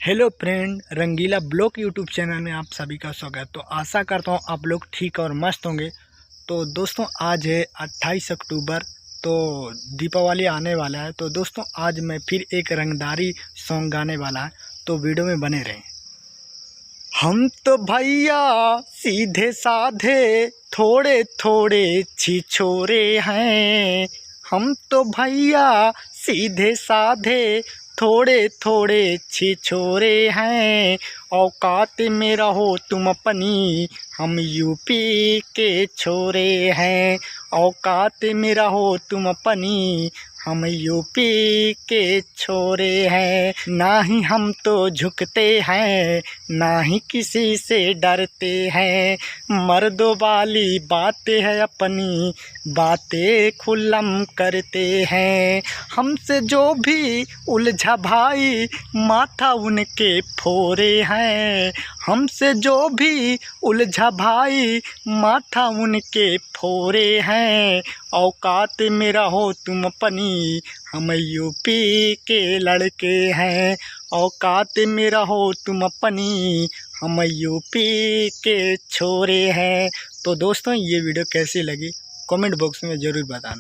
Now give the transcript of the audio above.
Hello friend, रंगीला blog YouTube channel में आप सभी का स्वागत। तो आशा करता हूँ आप लोग ठीक और मस्त होंगे। तो दोस्तों आज है 28 अक्टूबर, तो दीपावली आने वाला है। तो दोस्तों आज मैं फिर एक रंगदारी सॉन्ग गाने वाला है, तो वीडियो में बने रहें। हम तो भैया सीधे साधे थोड़े थोड़े छिछोरे हैं। हम तो भैया सीधे साधे थोड़े थोड़े छिछोरे हैं। औकात में रहो तुम अपनी, हम यूपी के छोरे हैं। औकात में रहो तुम अपनी, हम यूपी के छोरे हैं। ना ही हम तो झुकते हैं, ना ही किसी से डरते हैं। मर्दों वाली बातें है अपनी, बातें खुल्लम करते हैं। हमसे जो भी उलझा भाई, माथा उनके फोरे हैं। हमसे जो भी उलझा भाई, माथा उनके फोरे हैं। औकात में रहो तुम अपनी, हम यूपी के लड़के हैं। औकात में रहो तुम अपनी, हम यूपी के छोरे हैं। तो दोस्तों ये वीडियो कैसी लगी कमेंट बॉक्स में ज़रूर बताना।